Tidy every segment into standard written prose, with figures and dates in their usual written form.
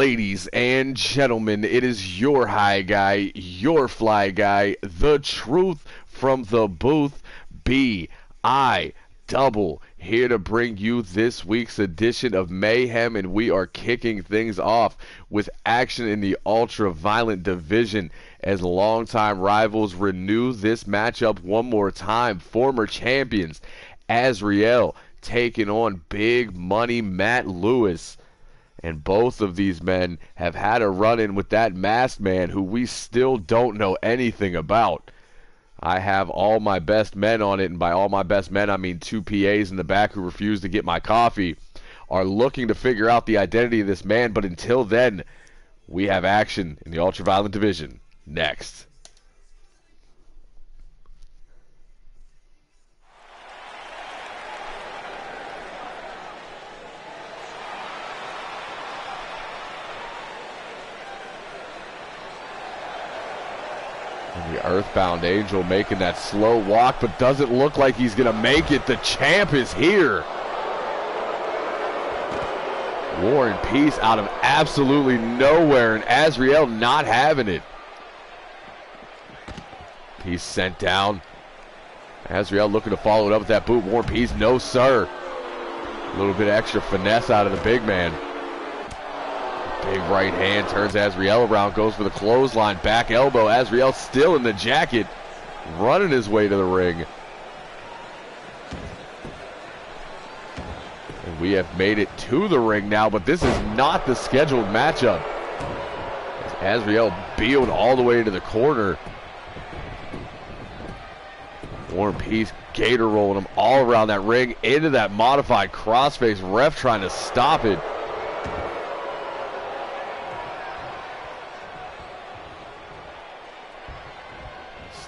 Ladies and gentlemen, it is your high guy, your fly guy, the truth from the booth, B.I. Double, here to bring you this week's edition of Mayhem, and we are kicking things off with action in the ultra-violent division as longtime rivals renew this matchup one more time. Former champions Azrael taking on Big Money Matt Lewis. And both of these men have had a run-in with that masked man who we still don't know anything about. I have all my best men on it, and by all my best men, I mean two PAs in the back who refuse to get my coffee, are looking to figure out the identity of this man. But until then, we have action in the ultraviolent division next. The Earthbound Angel making that slow walk, but doesn't look like he's going to make it. The champ is here. War and Peace out of absolutely nowhere, and Azrael not having it. Peace sent down. Azrael looking to follow it up with that boot. War and Peace, no sir. A little bit extra finesse out of the big man. Big right hand turns Azrael around, goes for the clothesline, back elbow. Azrael still in the jacket, running his way to the ring. And we have made it to the ring now, but this is not the scheduled matchup. As Azrael beeled all the way to the corner. War and Peace gator rolling him all around that ring into that modified crossface. Ref trying to stop it.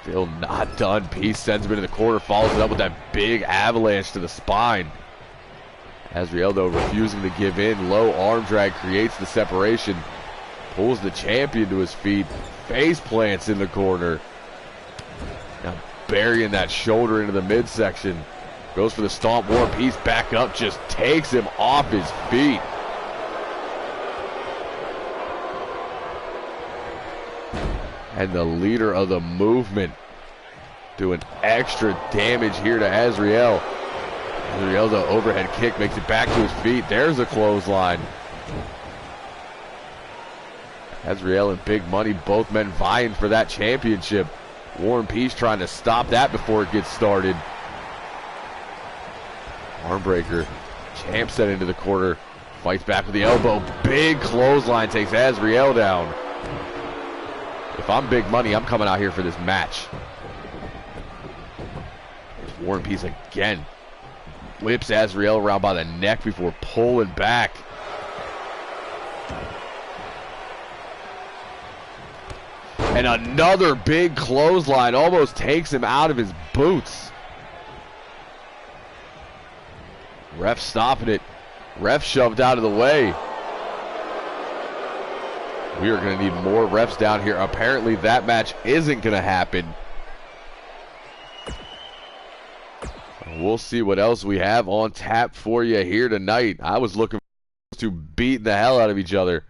Still not done. Peace sends him into the corner, follows it up with that big avalanche to the spine. Azrael, though, refusing to give in. Low arm drag creates the separation. Pulls the champion to his feet. Face plants in the corner. Now burying that shoulder into the midsection. Goes for the stomp. War and Peace back up. Just takes him off his feet. And the leader of the movement doing extra damage here to Azrael. Azrael, the overhead kick, makes it back to his feet. There's a clothesline. Azrael and Big Money, both men vying for that championship. War and Peace trying to stop that before it gets started. Armbreaker. Champ set into the corner. Fights back with the elbow. Big clothesline takes Azrael down. If I'm Big Money, I'm coming out here for this match. There's War and Peace again. Whips Azrael around by the neck before pulling back. And another big clothesline almost takes him out of his boots. Ref stopping it. Ref shoved out of the way. We are going to need more refs down here. Apparently that match isn't going to happen. We'll see what else we have on tap for you here tonight. I was looking to beat the hell out of each other.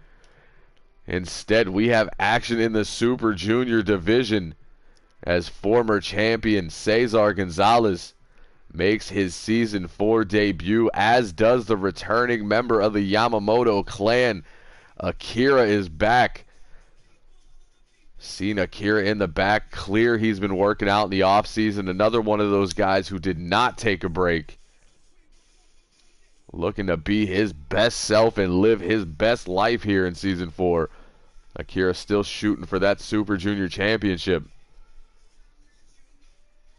Instead, we have action in the Super Junior division as former champion Cesar Gonzalez makes his Season 4 debut, as does the returning member of the Yamamoto clan. Akira is back. Seen Akira in the back. Clear he's been working out in the offseason. Another one of those guys who did not take a break. Looking to be his best self and live his best life here in Season 4. Akira still shooting for that Super Junior Championship.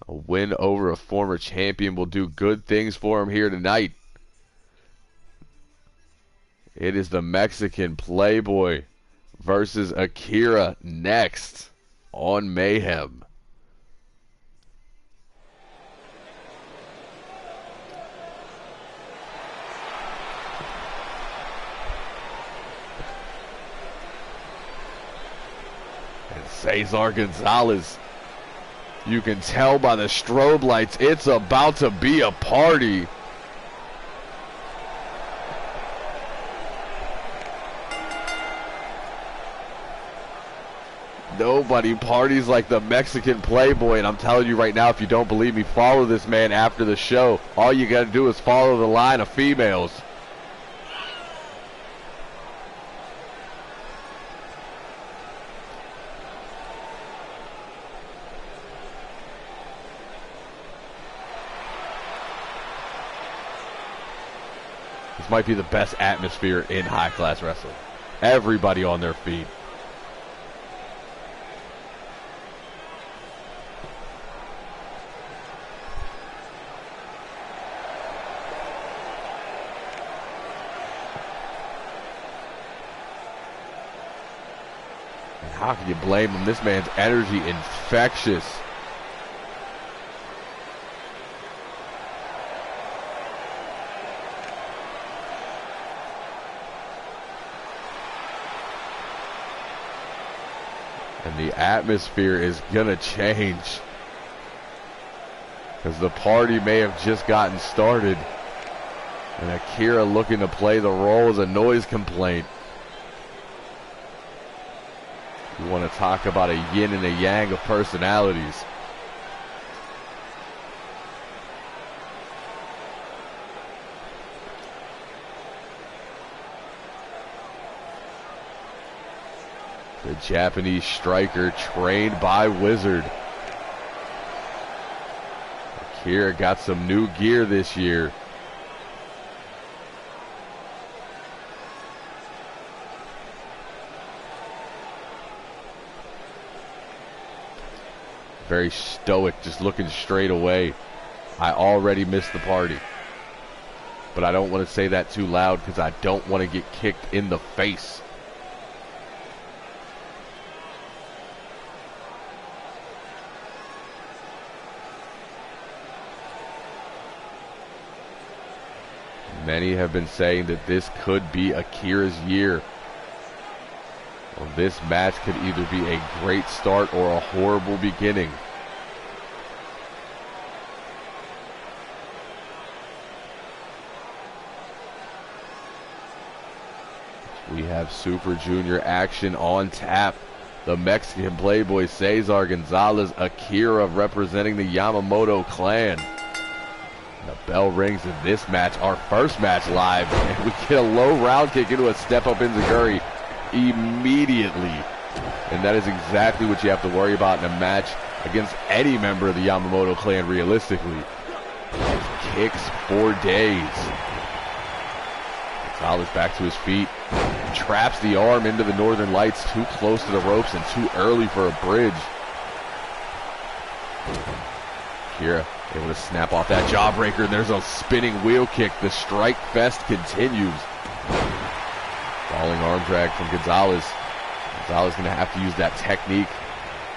A win over a former champion will do good things for him here tonight. It is the Mexican Playboy versus Akira next on Mayhem. And Cesar Gonzalez, you can tell by the strobe lights, it's about to be a party. Nobody parties like the Mexican Playboy, and I'm telling you right now, if you don't believe me, follow this man after the show. All you got to do is follow the line of females. This might be the best atmosphere in high-class wrestling. Everybody on their feet. And how can you blame him? This man's energy infectious. And the atmosphere is gonna change, because the party may have just gotten started. And Akira looking to play the role as a noise complaint. You want to talk about a yin and a yang of personalities. The Japanese striker trained by Wizard. Akira got some new gear this year. Very stoic, just looking straight away. I already missed the party. But I don't want to say that too loud because I don't want to get kicked in the face. Many have been saying that this could be Akira's year. Well, this match could either be a great start or a horrible beginning. We have Super Junior action on tap. The Mexican Playboy Cesar Gonzalez, Akira representing the Yamamoto clan. The bell rings in this match, our first match live, and we get a low round kick into a step-up enziguri immediately. And that is exactly what you have to worry about in a match against any member of the Yamamoto clan realistically. Kicks for days. Gonzalez back to his feet. Traps the arm into the Northern Lights, too close to the ropes and too early for a bridge. Akira able to snap off that jawbreaker, and there's a spinning wheel kick. The strike fest continues. Falling arm drag from Gonzalez. Gonzalez going to have to use that technique,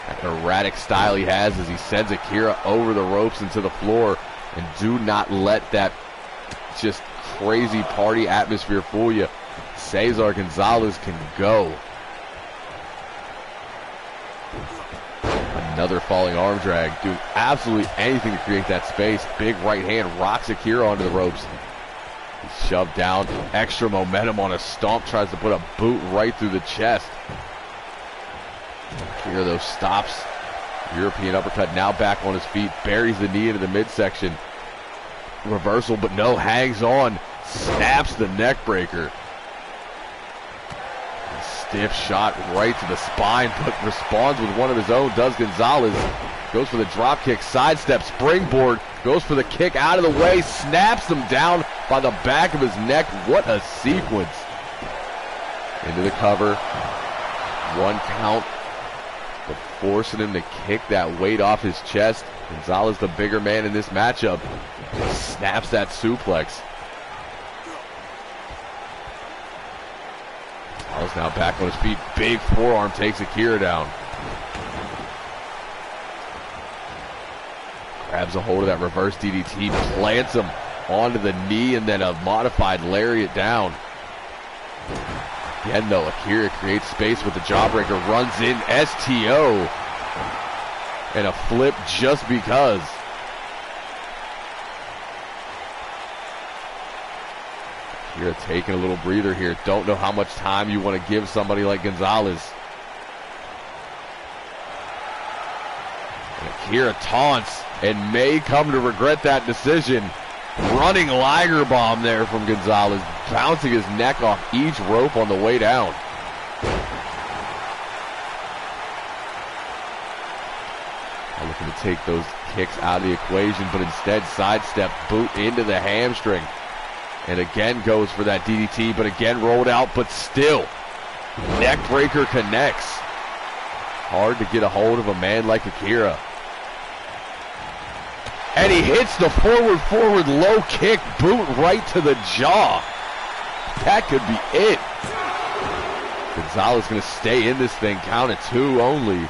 that erratic style he has as he sends Akira over the ropes into the floor. And do not let that just crazy party atmosphere fool you. Cesar Gonzalez can go. Another falling arm drag, doing absolutely anything to create that space. Big right hand rocks Akira onto the ropes. He's shoved down, extra momentum on a stomp, tries to put a boot right through the chest. Akira though stops. European uppercut, now back on his feet, buries the knee into the midsection. Reversal, but no, hangs on, snaps the neck breaker. Stiff shot right to the spine, but responds with one of his own, does Gonzalez. Goes for the drop kick, sidestep, springboard, goes for the kick out of the way, snaps him down by the back of his neck. What a sequence. Into the cover. One count, but forcing him to kick that weight off his chest. Gonzalez, the bigger man in this matchup, snaps that suplex. Gonzalez now back on his feet. Big forearm takes Akira down. Grabs a hold of that reverse DDT, plants him onto the knee, and then a modified lariat down. Again though, Akira creates space with the jawbreaker, runs in, STO, and a flip just because. Akira taking a little breather here. Don't know how much time you want to give somebody like Gonzalez. Akira taunts and may come to regret that decision. Running Liger bomb there from Gonzalez, bouncing his neck off each rope on the way down. Looking to take those kicks out of the equation, but instead sidestep, boot into the hamstring. And again goes for that DDT, but again rolled out, but still. Neck breaker connects. Hard to get a hold of a man like Akira. And he hits the forward low kick, boot right to the jaw. That could be it. Gonzalez going to stay in this thing, count at 2 only.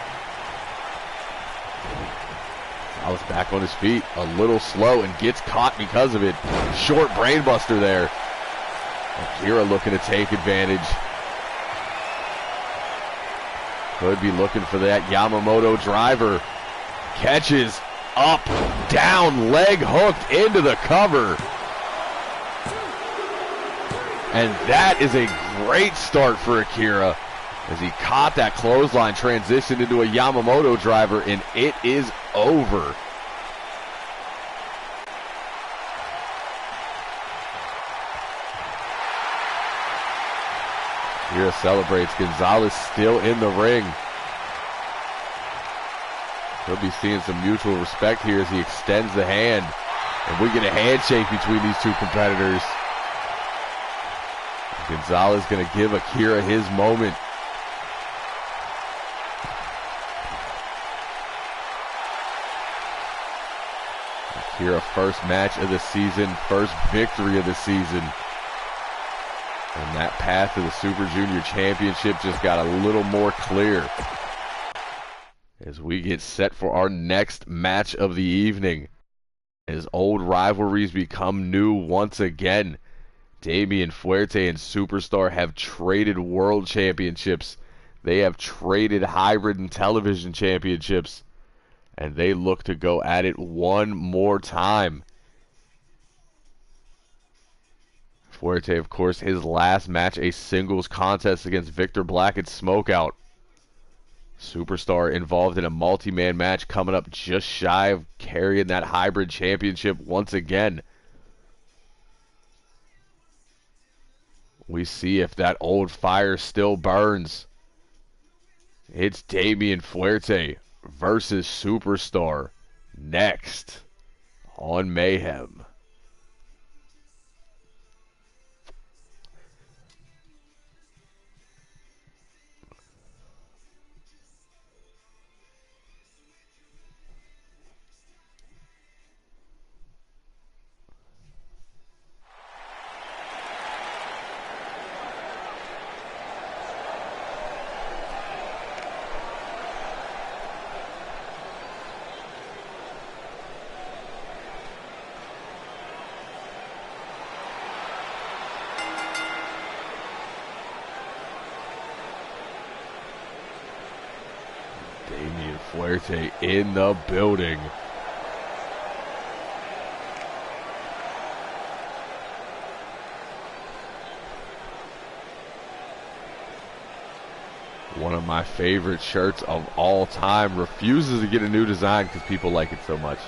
Gonzalez back on his feet, a little slow and gets caught because of it. Short brainbuster there. Akira looking to take advantage. Could be looking for that Yamamoto driver. Catches, up, down, leg hooked into the cover. And that is a great start for Akira as he caught that clothesline, transitioned into a Yamamoto driver, and it is over. Akira celebrates. Gonzalez still in the ring. He'll be seeing some mutual respect here as he extends the hand. And we get a handshake between these two competitors. Gonzalez going to give Akira his moment. Akira, first match of the season, first victory of the season. And that path to the Super Junior Championship just got a little more clear as we get set for our next match of the evening. As old rivalries become new once again, Damian Fuerte and Superstar have traded world championships. They have traded hybrid and television championships. And they look to go at it one more time. Fuerte, of course, his last match, a singles contest against Victor Black at Smokeout. Superstar involved in a multi-man match, coming up just shy of carrying that hybrid championship once again. We see if that old fire still burns. It's Damian Fuerte versus Superstar next on Mayhem. Damian Fuerte in the building. One of my favorite shirts of all time. Refuses to get a new design because people like it so much.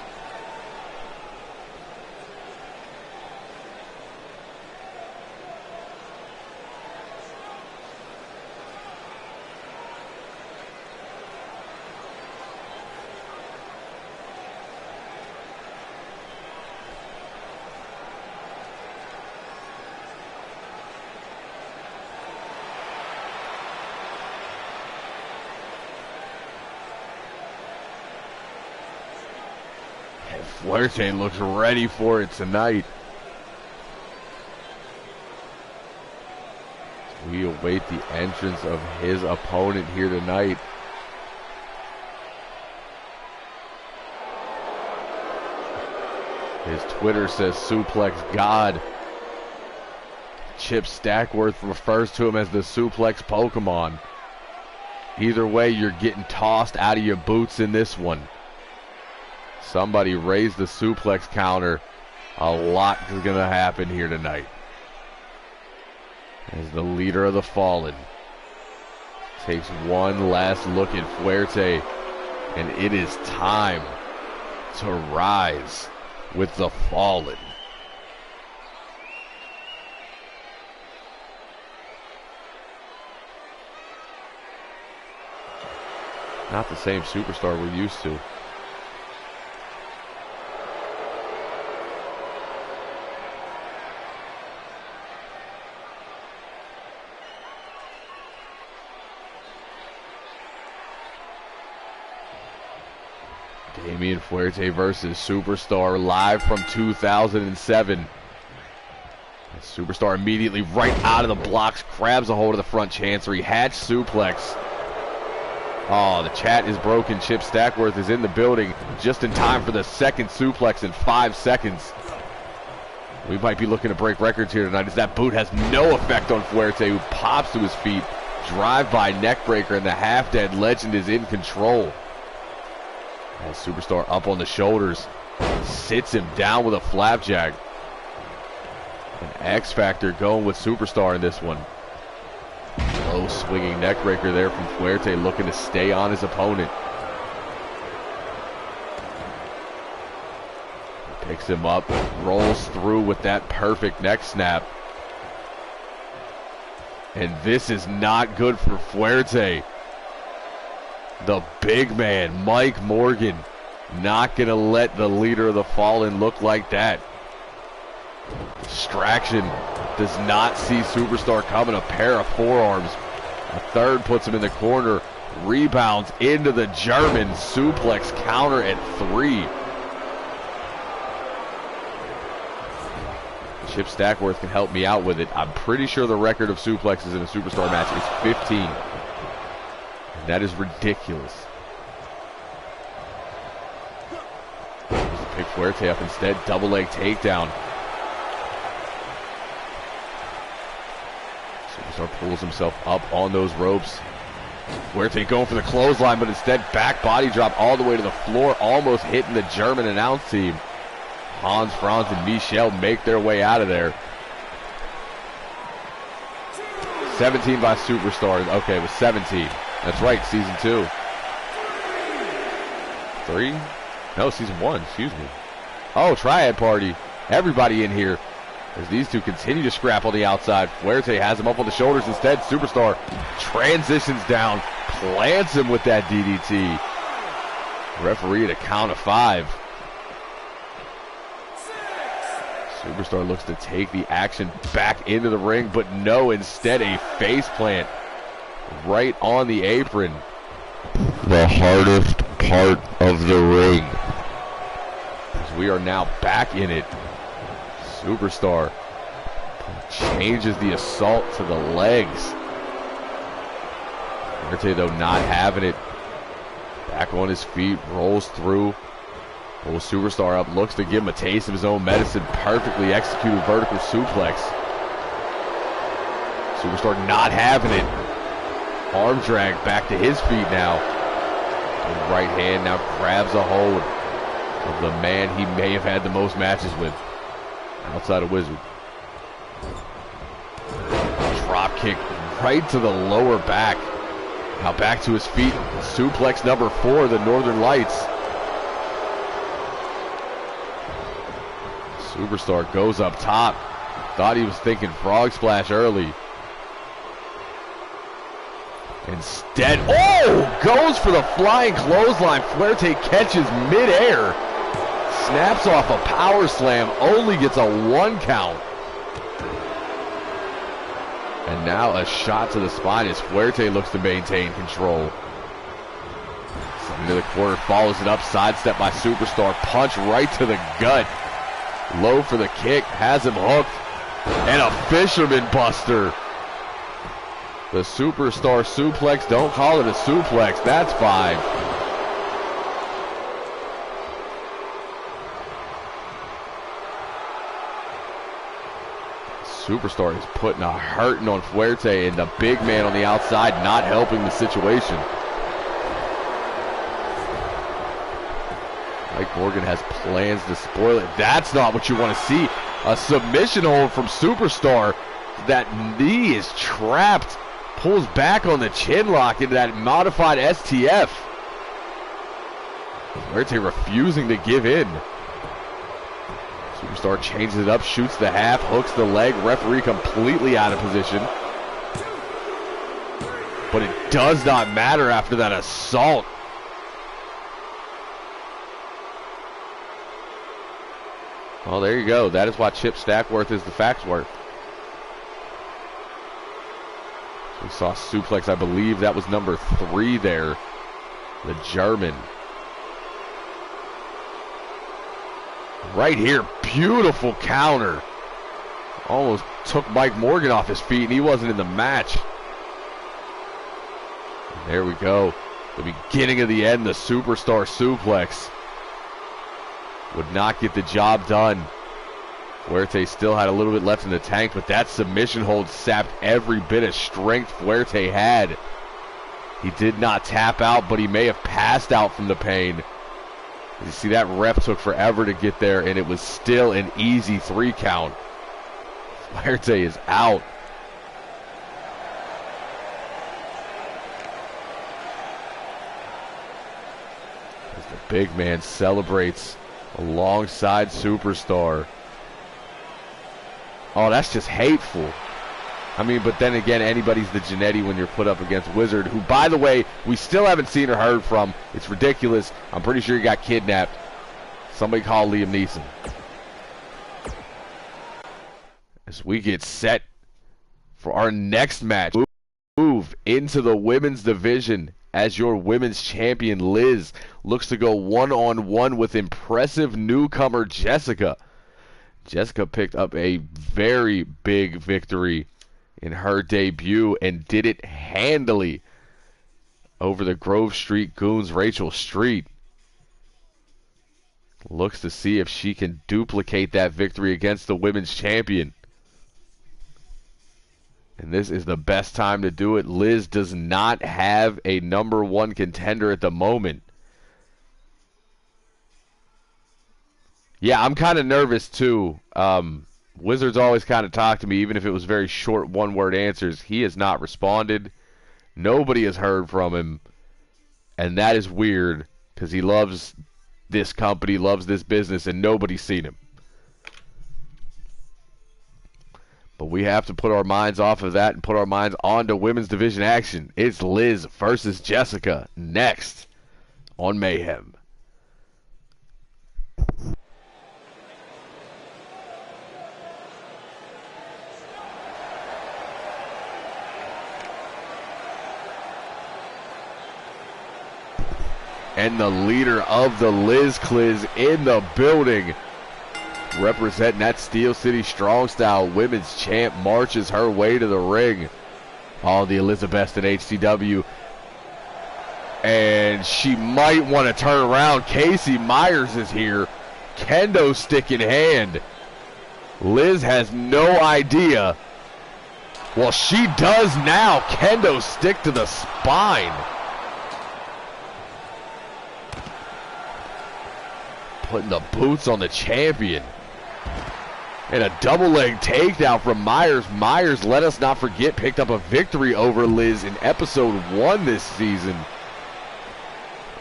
Fuerte looks ready for it tonight. We await the entrance of his opponent here tonight. His Twitter says Suplex God. Chip Stackworth refers to him as the Suplex Pokemon. Either way, you're getting tossed out of your boots in this one. Somebody raised the suplex counter. A lot is going to happen here tonight. As the leader of the Fallen takes one last look at Fuerte, and it is time to rise with the fallen. Not the same superstar we're used to. Damian Fuerte versus Superstar, live from 2007. Superstar immediately right out of the blocks, grabs a hold of the front chancery, hatch suplex. Oh, the chat is broken. Chip Stackworth is in the building just in time for the second suplex in 5 seconds. We might be looking to break records here tonight as that boot has no effect on Fuerte, who pops to his feet. Drive-by neckbreaker, and the half-dead legend is in control. As Superstar up on the shoulders, sits him down with a flapjack. An X Factor going with Superstar in this one. Low swinging neckbreaker there from Fuerte, looking to stay on his opponent. Picks him up, rolls through with that perfect neck snap. And this is not good for Fuerte. The big man, Mike Morgan, not going to let the leader of the Fallen look like that. Distraction does not see Superstar coming. A pair of forearms. A third puts him in the corner. Rebounds into the German suplex counter at 3. Chip Stackworth can help me out with it. I'm pretty sure the record of suplexes in a Superstar match is 15. And that is ridiculous. Pick Fuerte up instead. Double leg takedown. Superstar pulls himself up on those ropes. Fuerte going for the clothesline, but instead back body drop all the way to the floor, almost hitting the German announce team. Hans, Franz, and Michel make their way out of there. 17 by Superstar. Okay, it was 17. That's right, season 2. 3? No, season 1, excuse me. Oh, Triad Party. Everybody in here. As these two continue to scrap on the outside. Fuerte has him up on the shoulders instead. Superstar transitions down, plants him with that DDT. Referee at a count of 5. Superstar looks to take the action back into the ring, but no, instead a face plant right on the apron. The hardest part of the ring. As we are now back in it. Superstar changes the assault to the legs. Fuerte, though, not having it. Back on his feet, rolls through. Pulls Superstar up, looks to give him a taste of his own medicine. Perfectly executed vertical suplex. Superstar not having it. Arm drag back to his feet now. The right hand now grabs a hold of the man he may have had the most matches with. Outside of Wizard. Drop kick right to the lower back. Now back to his feet. Suplex number 4, the Northern Lights. Superstar goes up top. Thought he was thinking frog splash early. Instead, oh! Goes for the flying clothesline. Fuerte catches midair. Snaps off a power slam, only gets a 1 count. And now a shot to the spine as Fuerte looks to maintain control. Into the corner, follows it up, sidestep by Superstar, punch right to the gut. Low for the kick, has him hooked, and a fisherman buster. The Superstar suplex, don't call it a suplex, that's 5. Superstar is putting a hurting on Fuerte, and the big man on the outside not helping the situation. Mike Morgan has plans to spoil it. That's not what you want to see. A submission hold from Superstar. That knee is trapped. Pulls back on the chin lock into that modified STF. Fuerte refusing to give in. Superstar changes it up, shoots the half, hooks the leg. Referee completely out of position. But it does not matter after that assault. Well, there you go. That is why Chip Stackworth is the Faxworth. We saw suplex, I believe that was number 3 there. The German. Right here, beautiful counter. Almost took Mike Morgan off his feet and he wasn't in the match. And there we go. The beginning of the end, the Superstar suplex. Would not get the job done. Fuerte still had a little bit left in the tank, but that submission hold sapped every bit of strength Fuerte had. He did not tap out, but he may have passed out from the pain. You see that ref took forever to get there, and it was still an easy 3 count. Fuerte is out. As the big man celebrates alongside Superstar. Oh, that's just hateful. I mean, but then again, anybody's the Jannetty when you're put up against Wizard, who, by the way, we still haven't seen or heard from. It's ridiculous. I'm pretty sure he got kidnapped. Somebody call Liam Neeson. As we get set for our next match, move into the women's division as your women's champion, Liz, looks to go one-on-one with impressive newcomer Jessica. Jessica picked up a very big victory in her debut and did it handily over the Grove Street Goons, Rachel Street. Looks to see if she can duplicate that victory against the women's champion. And this is the best time to do it. Liz does not have a number 1 contender at the moment. Yeah, I'm kind of nervous too. Wizards always kind of talk to me, even if it was very short one-word answers. He has not responded. Nobody has heard from him. And that is weird, because he loves this company, loves this business, and nobody's seen him. But we have to put our minds off of that and put our minds onto women's division action. It's Liz versus Jessica next on Mayhem. And the leader of the Liz Cliz in the building, representing that Steel City Strong Style women's champ, marches her way to the ring. Oh, the Elizabeth and HCW. And she might want to turn around. Casey Myers is here. Kendo stick in hand. Liz has no idea. Well, she does now. Kendo stick to the spine. Putting the boots on the champion. And a double leg takedown from Myers. Myers, let us not forget, picked up a victory over Liz in episode 1 this season.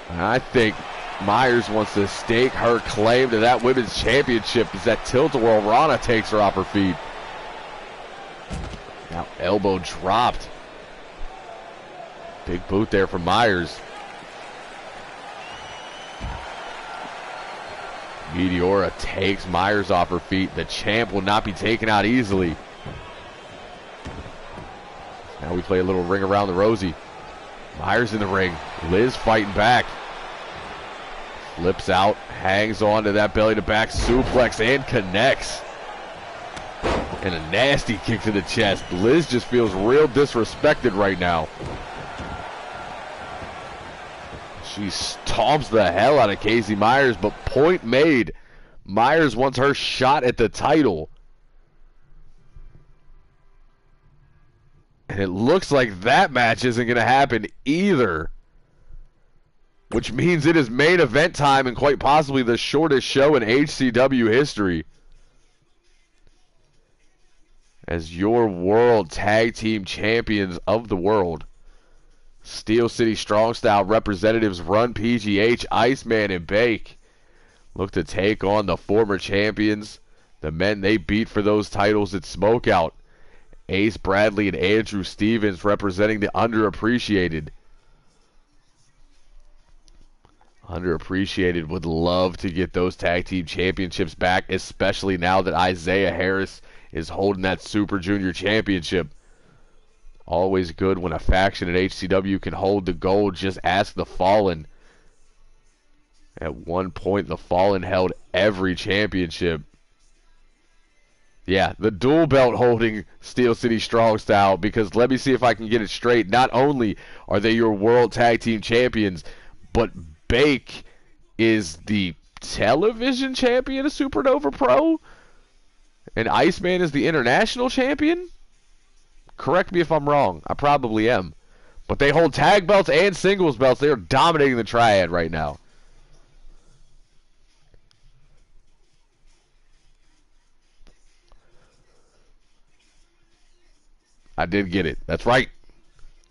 And I think Myers wants to stake her claim to that women's championship as that tilt-a-whirl Rana takes her off her feet. Now elbow dropped. Big boot there from Myers. Meteora takes Myers off her feet. The champ will not be taken out easily. Now we play a little ring around the rosy. Myers in the ring. Liz fighting back. Flips out, hangs on to that belly to back suplex and connects. And a nasty kick to the chest. Liz just feels real disrespected right now. She stomps the hell out of Casey Myers, but point made. Myers wants her shot at the title. And it looks like that match isn't going to happen either. Which means it is main event time and quite possibly the shortest show in HCW history. As your world tag team champions of the world Steel City Strong Style representatives run PGH, Iceman, and Bake look to take on the former champions, the men they beat for those titles at Smokeout. Ace Bradley and Andrew Stevens representing the underappreciated. Underappreciated would love to get those tag team championships back, especially now that Isaiah Harris is holding that Super Junior championship. Always good when a faction at HCW can hold the gold. Just ask the Fallen. At one point, the Fallen held every championship. Yeah, the dual belt holding Steel City Strong Style, because let me see if I can get it straight. Not only are they your World Tag Team Champions, but Bake is the television champion of Supernova Pro, and Iceman is the international champion? Correct me if I'm wrong. I probably am. But they hold tag belts and singles belts. They are dominating the triad right now. I did get it. That's right.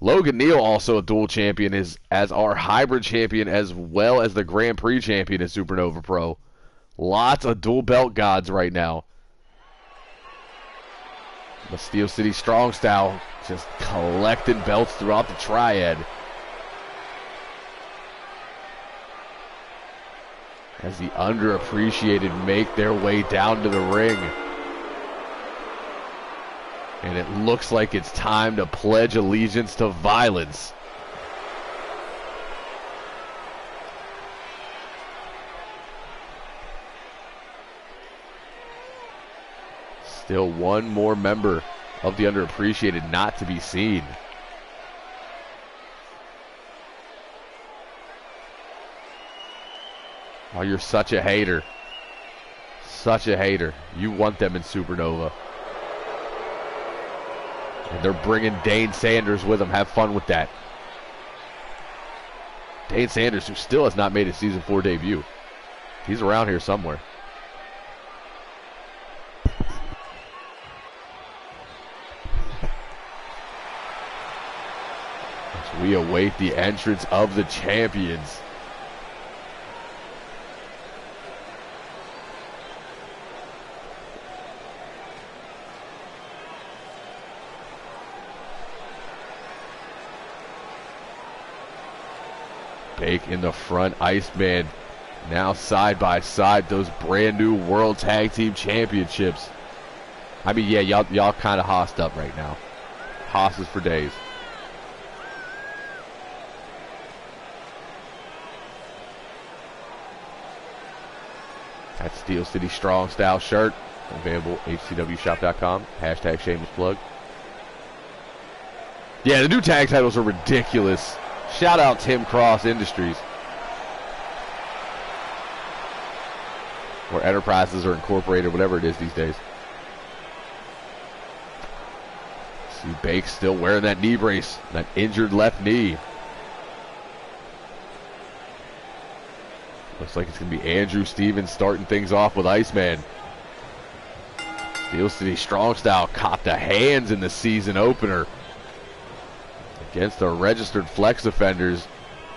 Logan Neal, also a dual champion, is as our hybrid champion as well as the Grand Prix champion at Supernova Pro. Lots of dual belt gods right now. The Steel City Strong Style just collecting belts throughout the triad. As the underappreciated make their way down to the ring. And it looks like it's time to pledge allegiance to violence. Still one more member of the underappreciated not to be seen. Oh, you're such a hater. Such a hater. You want them in Supernova. And they're bringing Dane Sanders with them. Have fun with that. Dane Sanders, who still has not made his Season 4 debut. He's around here somewhere. As we await the entrance of the champions. Bake in the front, Iceman now side by side, those brand new World Tag Team Championships. I mean, yeah, y'all kind of hossed up right now. Hosses for days. That Steel City Strong Style shirt, available HCWshop.com. Hashtag shameless plug. Yeah, the new tag titles are ridiculous. Shout out Tim Cross Industries. Or Enterprises are incorporated, whatever it is these days. See Bake still wearing that knee brace, that injured left knee. Looks like it's going to be Andrew Stevens starting things off with Iceman. Steel City Strong Style copped the hands in the season opener against the registered flex offenders.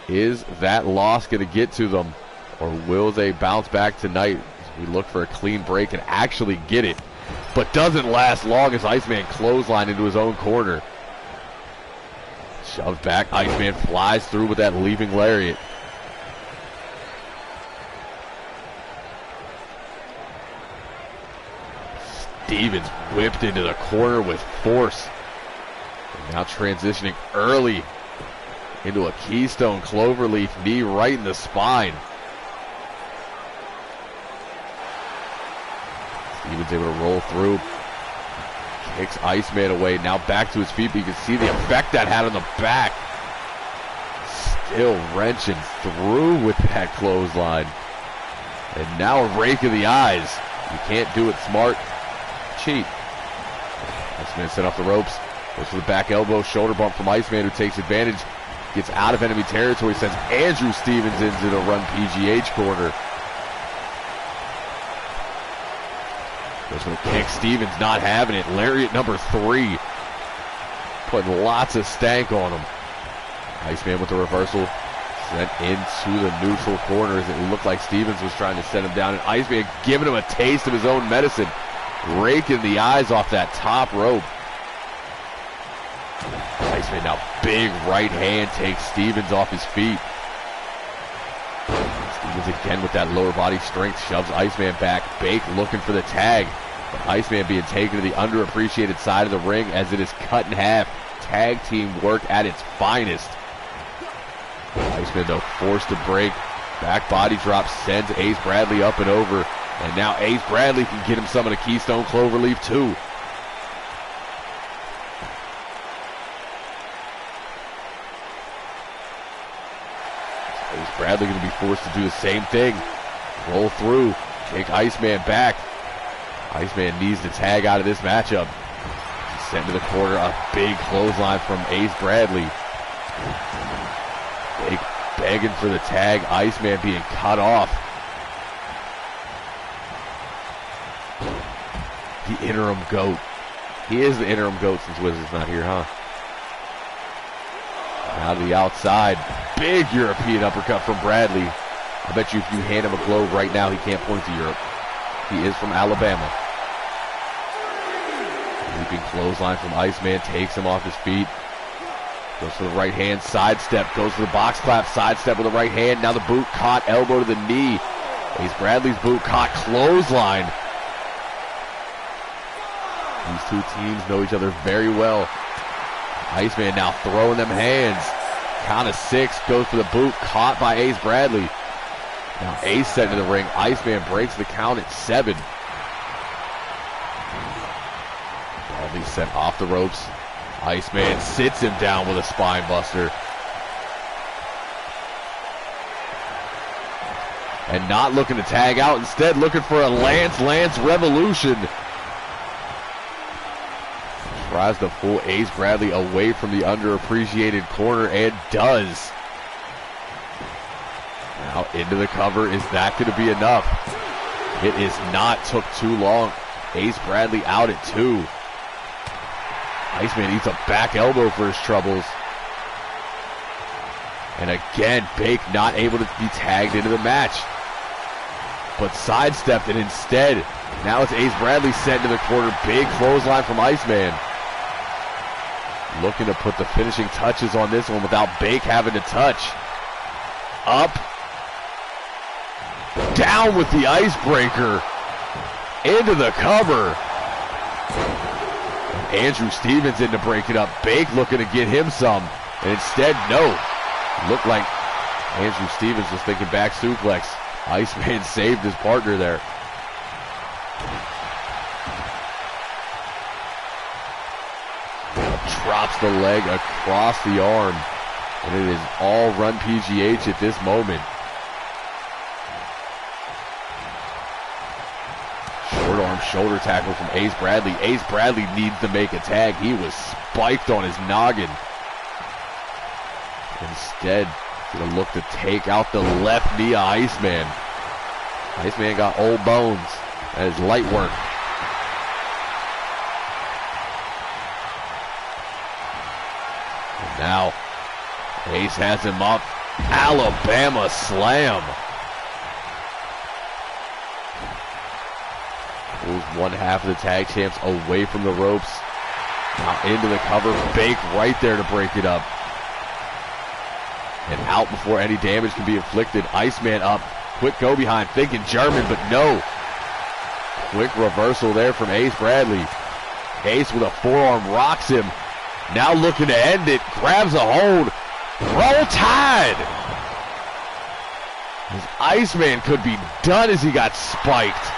Is that loss going to get to them, or will they bounce back tonight as we look for a clean break and actually get it? But doesn't last long as Iceman clothesline into his own corner. Shoved back, Iceman flies through with that leaping lariat. Stevens whipped into the corner with force. And now transitioning early into a Keystone Cloverleaf knee right in the spine. Stevens able to roll through. Kicks Iceman away. Now back to his feet, but you can see the effect that had on the back. Still wrenching through with that clothesline. And now a rake of the eyes. You can't do it smart. Cheat. Iceman set off the ropes. Goes for the back elbow. Shoulder bump from Iceman, who takes advantage. Gets out of enemy territory. Sends Andrew Stevens into the run PGH corner. Goes for the kick. Stevens not having it. Lariat number 3. Putting lots of stank on him. Iceman with the reversal. Sent into the neutral corners. It looked like Stevens was trying to send him down. And Iceman giving him a taste of his own medicine. Raking the eyes off that top rope. Iceman now big right hand takes Stevens off his feet. Stevens again with that lower body strength shoves Iceman back. Bake looking for the tag. But Iceman being taken to the underappreciated side of the ring as it is cut in half. Tag team work at its finest. Iceman though forced to break. Back body drop sends Ace Bradley up and over. And now Ace Bradley can get him some of the Keystone Cloverleaf too. Ace Bradley going to be forced to do the same thing. Roll through. Take Iceman back. Iceman needs to tag out of this matchup. He's sent to the corner. A big clothesline from Ace Bradley. Big begging for the tag. Iceman being cut off. The interim GOAT. He is the interim GOAT since Wizard's not here, huh? Now to the outside. Big European uppercut from Bradley. I bet you if you hand him a globe right now, he can't point to Europe. He is from Alabama. Leaping clothesline from Iceman. Takes him off his feet. Goes for the right hand, sidestep, goes for the box clap, sidestep with the right hand. Now the boot caught, elbow to the knee. Ace Bradley's boot caught, clothesline. These two teams know each other very well. Iceman now throwing them hands. Count of 6, goes for the boot, caught by Ace Bradley. Now Ace sent to the ring. Iceman breaks the count at 7. Bradley sent off the ropes. Iceman sits him down with a spine buster. And not looking to tag out, instead looking for a Lance Revolution. Tries to pull Ace Bradley away from the underappreciated corner and does. Now into the cover. Is that going to be enough? It is not. Took too long. Ace Bradley out at 2. Iceman eats a back elbow for his troubles. And again, Bake not able to be tagged into the match. But sidestepped it instead. Now it's Ace Bradley sent to the corner. Big clothesline from Iceman. Looking to put the finishing touches on this one without Bake having to touch. Up. Down with the icebreaker. Into the cover. Andrew Stevens in to break it up. Bake looking to get him some. And instead, no. Looked like Andrew Stevens was thinking back suplex. Iceman saved his partner there. Drops the leg across the arm. And it is all run PGH at this moment. Short arm shoulder tackle from Ace Bradley. Ace Bradley needs to make a tag. He was spiked on his noggin. Instead, gonna look to take out the left knee of Iceman. Iceman got old bones. That is light work. And now, Ace has him up. Alabama slam. Pulls one half of the tag champs away from the ropes. Now into the cover. Bake right there to break it up. And out before any damage can be inflicted. Iceman up. Quick go behind. Thinking German, but no. Quick reversal there from Ace Bradley. Ace with a forearm rocks him. Now looking to end it. Grabs a hold. Roll Tide. His Iceman could be done as he got spiked.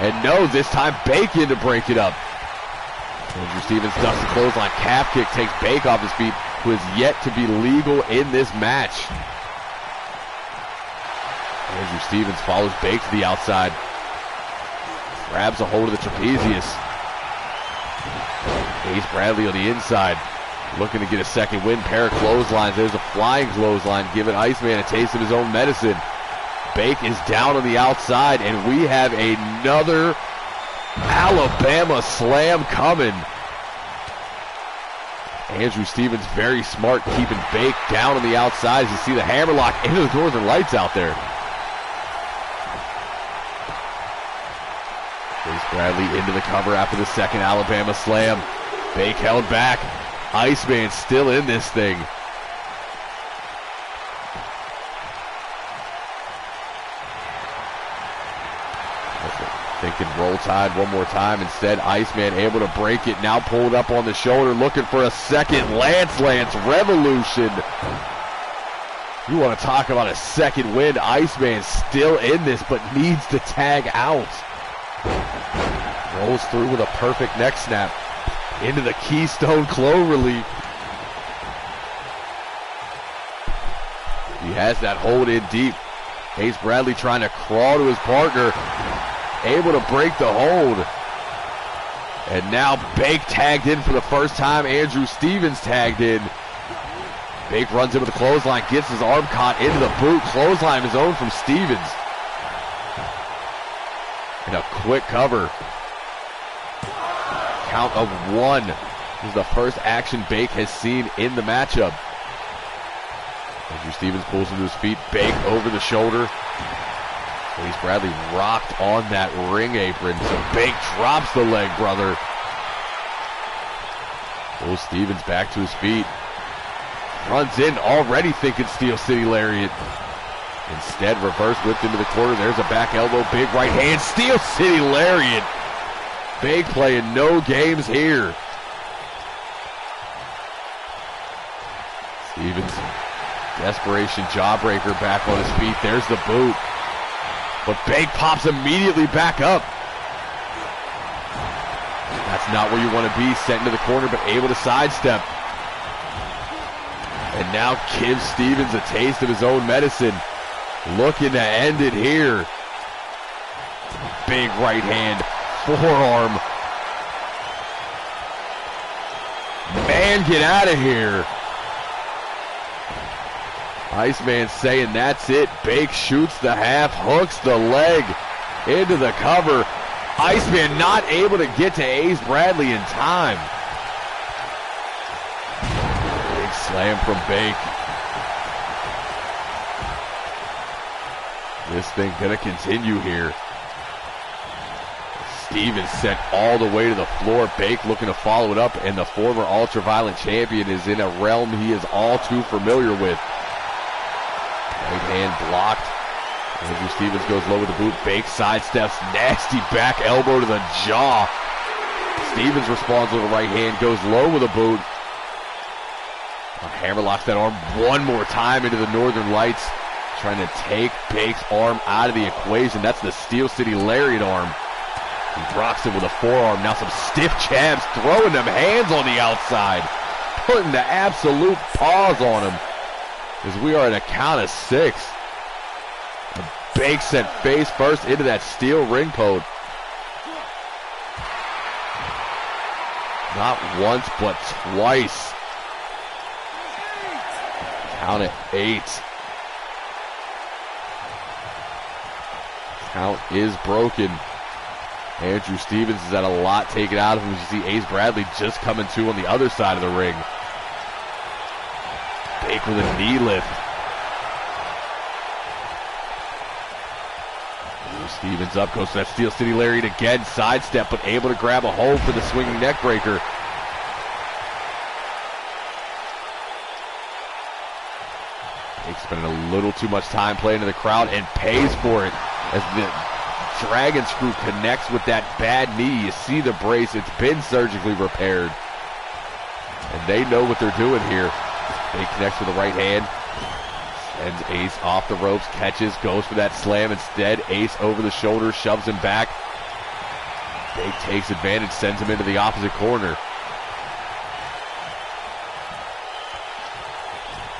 And no, this time Bake in to break it up. Andrew Stevens ducks the clothesline. Calf kick takes Bake off his feet, who is yet to be legal in this match. Andrew Stevens follows Bake to the outside. Grabs a hold of the trapezius. Ace Bradley on the inside. Looking to get a second win. Pair of clotheslines. There's a flying clothesline, giving Iceman a taste of his own medicine. Bake is down on the outside, and we have another Alabama slam coming. Andrew Stevens very smart, keeping Bake down on the outside. As you see the hammerlock into the Northern Lights out there. Ace Bradley into the cover after the second Alabama slam. Bake held back. Iceman still in this thing. Thinking roll tide one more time. Instead, Iceman able to break it. Now pulled up on the shoulder, looking for a second Lance revolution. You want to talk about a second win. Iceman still in this, but needs to tag out. Rolls through with a perfect neck snap into the Keystone Clo relief. He has that hold in deep. Ace Bradley trying to crawl to his partner. Able to break the hold. And now Bake tagged in for the first time. Andrew Stevens tagged in. Bake runs in with the clothesline, gets his arm caught into the boot. Clothesline his own from Stevens. And a quick cover. Count of one. This is the first action Bake has seen in the matchup. Andrew Stevens pulls him to his feet. Bake over the shoulder. Ace Bradley rocked on that ring apron, so Bake drops the leg, brother. Pulls Stevens back to his feet. Runs in, already thinking Steel City Lariat. Instead, reverse whipped into the corner. There's a back elbow, big right hand, Steel City Lariat. Bake playing no games here. Stevens, desperation jawbreaker back on his feet. There's the boot. But Bake pops immediately back up. That's not where you want to be, sent into the corner, but able to sidestep. And now gives Stevens a taste of his own medicine. Looking to end it here. Big right hand, forearm. Man, get out of here. Iceman saying that's it. Bake shoots the half, hooks the leg into the cover. Iceman not able to get to Ace Bradley in time. Big slam from Bake. This thing gonna continue here. Stevens sent all the way to the floor. Bake looking to follow it up, and the former Ultraviolent champion is in a realm he is all too familiar with. Right hand blocked. Andrew Stevens goes low with the boot. Bake sidesteps. Nasty back elbow to the jaw. Stevens responds with a right hand. Goes low with a boot. Hammerlocks that arm one more time into the Northern Lights. Trying to take Bake's arm out of the equation. That's the Steel City Lariat arm. He rocks it with a forearm. Now some stiff jabs. Throwing them hands on the outside. Putting the absolute paws on him. As we are at a count of 6. Bake sent face first into that steel ring post. Not once, but twice. Count at 8. Count is broken. Andrew Stevens has had a lot taken out of him. As you see Ace Bradley just coming to on the other side of the ring. Bake with a knee lift. Stevens up, goes to that Steel City Lariat again. Sidestep, but able to grab a hold for the swinging neck breaker. Bake's spending a little too much time playing to the crowd and pays for it as the Dragon Screw connects with that bad knee. You see the brace, it's been surgically repaired. And they know what they're doing here. Bake connects with the right hand. Sends Ace off the ropes, catches, goes for that slam. Instead, Ace over the shoulder, shoves him back. Bake takes advantage, sends him into the opposite corner.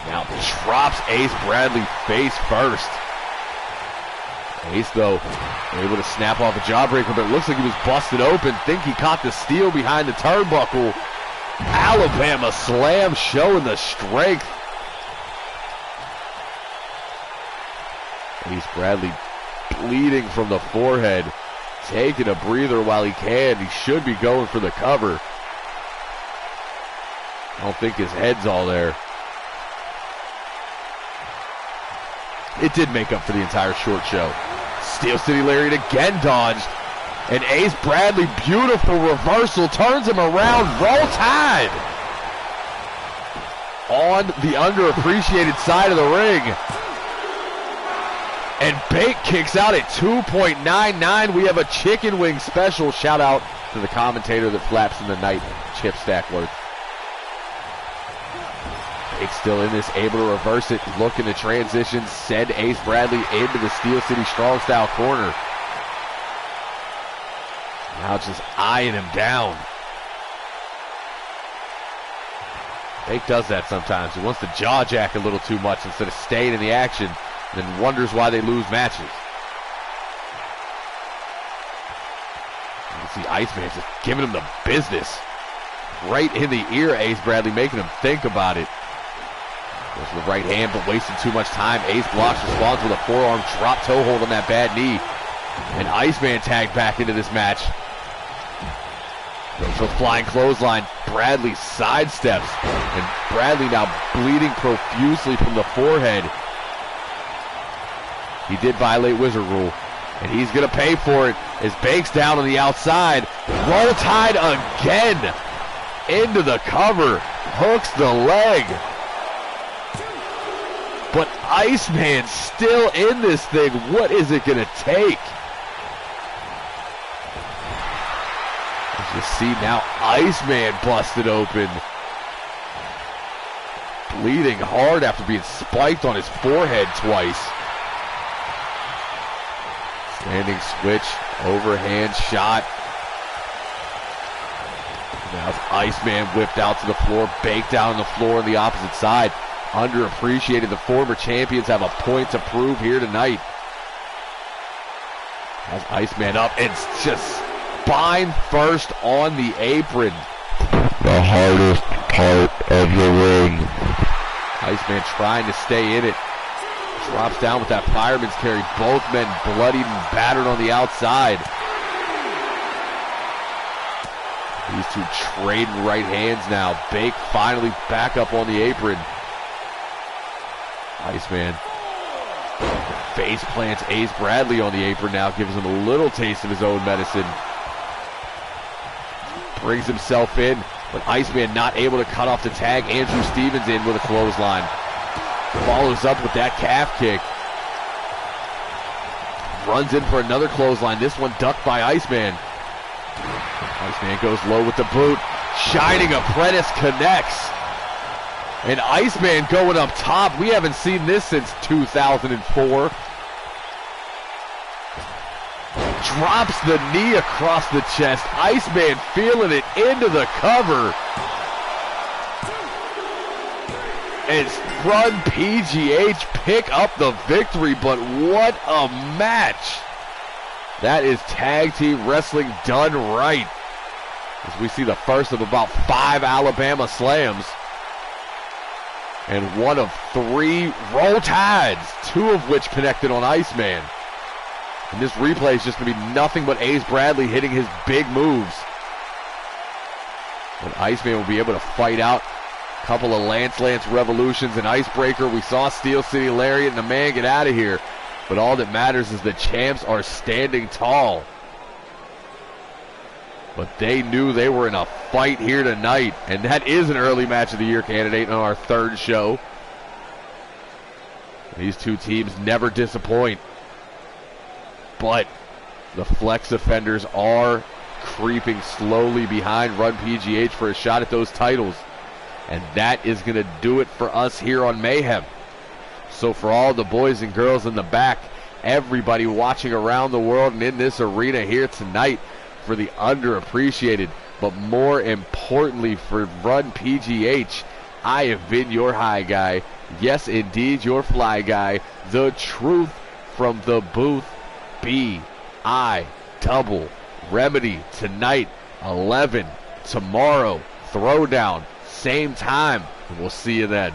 Now drops Ace Bradley face first. Ace, though, able to snap off a jawbreaker, but it looks like he was busted open. Think he caught the steel behind the turnbuckle. Alabama slam showing the strength. Ace Bradley bleeding from the forehead. Taking a breather while he can. He should be going for the cover. I don't think his head's all there. It did make up for the entire short show. Steel City Lariat again dodged. And Ace Bradley, beautiful reversal, turns him around, roll tide. On the underappreciated side of the ring. And Bake kicks out at 2.99. We have a chicken wing special. Shout out to the commentator that flaps in the night, Chip Stackworth. Bake still in this, able to reverse it, looking to transition, send Ace Bradley into the Steel City Strong Style corner. Now just eyeing him down. Bake does that sometimes. He wants to jaw jack a little too much instead of staying in the action, and then wonders why they lose matches. You can see Iceman just giving him the business. Right in the ear, Ace Bradley, making him think about it. Goes to the right hand, but wasting too much time. Ace blocks, responds with a forearm drop toe hold on that bad knee. And Iceman tagged back into this match. Goes for a flying clothesline. Bradley sidesteps. And Bradley now bleeding profusely from the forehead. He did violate Wizard Rule. And he's going to pay for it as Bake's down on the outside. Roll Tide again. Into the cover. Hooks the leg. But Iceman still in this thing. What is it going to take? As you see now, Iceman busted open. Bleeding hard after being spiked on his forehead twice. Standing switch, overhand shot. Now Iceman whipped out to the floor, baked down on the floor on the opposite side. Underappreciated. The former champions have a point to prove here tonight. Has Iceman up and just spine first on the apron. The hardest part of the ring. Iceman trying to stay in it. Drops down with that fireman's carry. Both men bloodied and battered on the outside. These two trading right hands now. Bake finally back up on the apron. Iceman face plants Ace Bradley on the apron now. Gives him a little taste of his own medicine. Brings himself in. But Iceman not able to cut off the tag. Andrew Stevens in with a clothesline. Follows up with that calf kick. Runs in for another clothesline. This one ducked by Iceman. Iceman goes low with the boot. Shining Apprentice connects. And Iceman going up top. We haven't seen this since 2004. Drops the knee across the chest. Iceman feeling it into the cover. It's Run PGH pick up the victory, but what a match. That is tag team wrestling done right. As we see the first of about 5 Alabama slams. And one of 3 roll tides, 2 of which connected on Iceman. And this replay is just going to be nothing but Ace Bradley hitting his big moves. But Iceman will be able to fight out a couple of Lance Revolutions and Icebreaker. We saw Steel City Lariat and the man get out of here. But all that matters is the champs are standing tall. But they knew they were in a fight here tonight. And that is an early match of the year candidate on our 3rd show. These two teams never disappoint. But the flex offenders are creeping slowly behind Run PGH for a shot at those titles. And that is going to do it for us here on Mayhem. So for all the boys and girls in the back, everybody watching around the world and in this arena here tonight, for the underappreciated, but more importantly for Run PGH, I have been your high guy. Yes, indeed, your fly guy. The truth from the booth. B-I double Remedy tonight, 11. Tomorrow, Throwdown, same time. And we'll see you then.